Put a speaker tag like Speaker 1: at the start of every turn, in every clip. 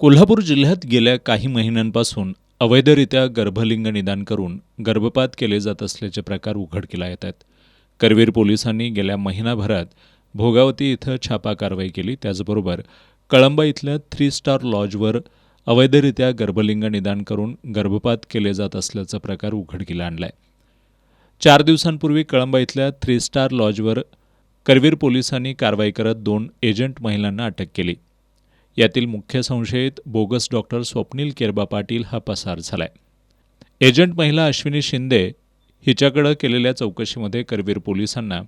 Speaker 1: कोल्हापूर जिल्ह्यात गेल्या काही महिन्यांपासून अवैधरित्या गर्भलिंग निदान करून गर्भपात केले जात असल्याचे प्रकार उघडकीला येत आहेत. करवीर पोलिसांनी गेल्या महिनाभरात भोगावती इथं छापा कारवाई केली. त्याचबरोबर कळंबा इथल्या 3 स्टार लॉजवर अवैधरित्या गर्भलिंग निदान करून गर्भपात केले जात असल्याचा प्रकार उघडकीला आणलाय. 4 दिवसांपूर्वी कळंबा इथल्या 3 स्टार लॉजवर करवीर पोलिसांनी कारवाई करत 2 एजंट महिलांना अटक केली. यातील मुख्य संशयित बोगस डॉक्टर स्वप्नील केरबा पाटील हा पसार झालाय. एजंट महिला अश्विनी शिंदे हिच्याकडे केलेल्या चौकशीमध्ये करवीर पोलिसांना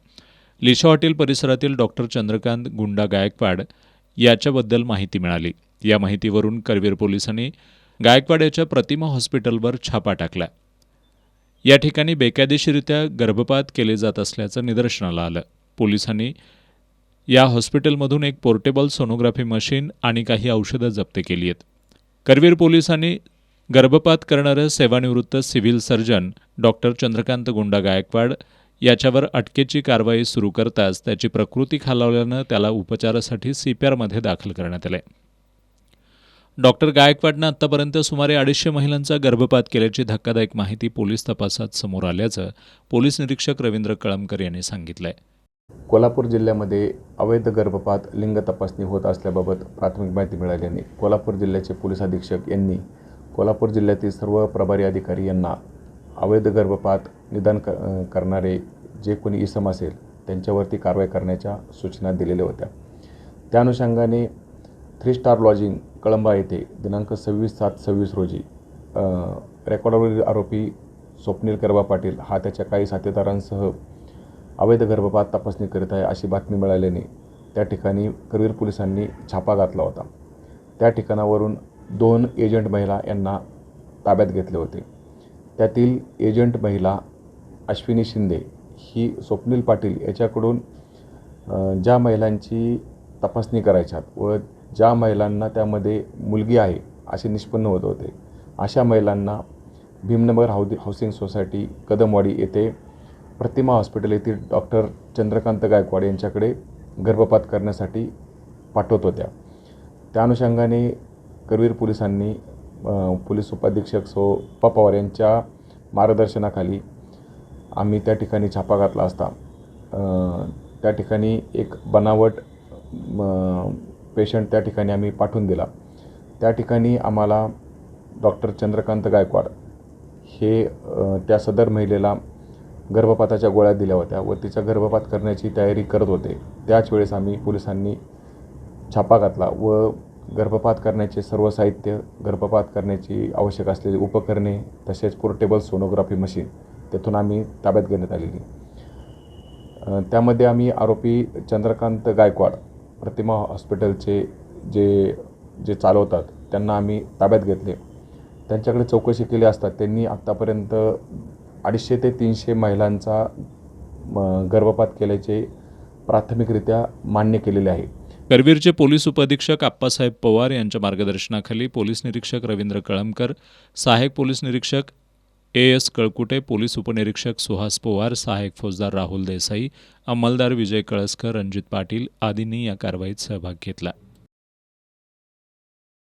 Speaker 1: लिशा हॉटेल परिसरातील डॉक्टर चंद्रकांत गुंडा गायकवाड याच्याबद्दल माहिती मिळाली. या माहितीवरून करवीर पोलिसांनी गायकवाड याच्या प्रतिमा हॉस्पिटलवर छापा टाकला. या ठिकाणी बेकायदेशीरित्या गर्भपात केले जात असल्याचं निदर्शनाला आलं. पोलिसांनी या हॉस्पिटलमधून एक पोर्टेबल सोनोग्राफी मशीन आणि काही औषधं जप्त केली आहेत. करवीर पोलिसांनी गर्भपात करणारे सेवानिवृत्त सिव्हिल सर्जन डॉक्टर चंद्रकांत गुंडा गायकवाड याच्यावर अटकेची कारवाई सुरू करताच त्याची प्रकृती खालावल्यानं त्याला उपचारासाठी CPRमध्ये दाखल करण्यात आले. डॉक्टर गायकवाडनं आत्तापर्यंत सुमारे 250 महिलांचा गर्भपात केल्याची धक्कादायक माहिती पोलीस तपासात समोर आल्याचं पोलीस निरीक्षक रवींद्र कळमकर यांनी सांगितलं आहे.
Speaker 2: कोल्हापूर जिल्ह्यामध्ये अवैध गर्भपात लिंग तपासणी होत असल्याबाबत प्राथमिक माहिती मिळाल्याने कोल्हापूर जिल्ह्याचे पोलीस अधीक्षक यांनी कोल्हापूर जिल्ह्यातील सर्व प्रभारी अधिकारी यांना अवैध गर्भपात निदान करणारे जे कोणी इसम असेल त्यांच्यावरती कारवाई करण्याच्या सूचना दिलेल्या होत्या. त्या अनुषंगाने 3 स्टार लॉजिंग कळंबा येथे दिनांक 26/7/26 रोजी रेकॉर्डवरील आरोपी स्वप्नील केरबा पाटील हा त्याच्या काही साथीदारांसह अवैध गर्भपात तपासणी करीत आहे अशी बातमी मिळाल्याने त्या ठिकाणी करवीर पोलिसांनी छापा घातला होता. त्या ठिकाणावरून 2 एजंट महिला यांना ताब्यात घेतले होते. त्यातील एजंट महिला अश्विनी शिंदे ही स्वप्नील पाटील याच्याकडून ज्या महिलांची तपासणी करायच्यात व ज्या महिलांना त्यामध्ये मुलगी आहे असे निष्पन्न होत होते अशा महिलांना भीमनगर हाऊसिंग सोसायटी कदमवाडी येथे प्रतिमा हॉस्पिटल येथील डॉक्टर चंद्रकांत गायकवाड यांच्याकडे गर्भपात करण्यासाठी पाठवत होत्या. त्या अनुषंगाने करवीर पोलिसांनी पोलीस उपाधीक्षक पवार यांच्या मार्गदर्शनाखाली आम्ही त्या ठिकाणी छापा घातला असता त्या ठिकाणी एक बनावट पेशंट त्या ठिकाणी आम्ही पाठवून दिला. त्या ठिकाणी आम्हाला डॉक्टर चंद्रकांत गायकवाड हे त्या सदर महिलेला गर्भपाताच्या गोळ्या दिल्या होत्या व तिचा गर्भपात करण्याची तयारी करत होते. त्याच वेळेस आम्ही पोलिसांनी छापा घातला व गर्भपात करण्याचे सर्व साहित्य, गर्भपात करण्याची आवश्यक असलेली उपकरणे तसेच पोर्टेबल सोनोग्राफी मशीन तेथून आम्ही ताब्यात घेण्यात आलेली. त्यामध्ये आम्ही आरोपी चंद्रकांत गायकवाड प्रतिमा हॉस्पिटलचे जे चालवतात त्यांना आम्ही ताब्यात घेतले. त्यांच्याकडे चौकशी केली असता त्यांनी आत्तापर्यंत 250 ते 300 महिलांचा गर्भपात केल्याचे प्राथमिकरित्या मान्य केलेले आहे.
Speaker 1: करवीरचे पोलीस उपअधीक्षक आप्पासाहेब पवार यांच्या मार्गदर्शनाखाली पोलीस निरीक्षक रवींद्र कळमकर, सहाय्यक पोलीस निरीक्षक AS कळकुटे, पोलीस उपनिरीक्षक सुहास पवार, सहाय्यक फौजदार राहुल देसाई, अंमलदार विजय कळसकर, रणजित पाटील आदींनी या कारवाईत सहभाग घेतला.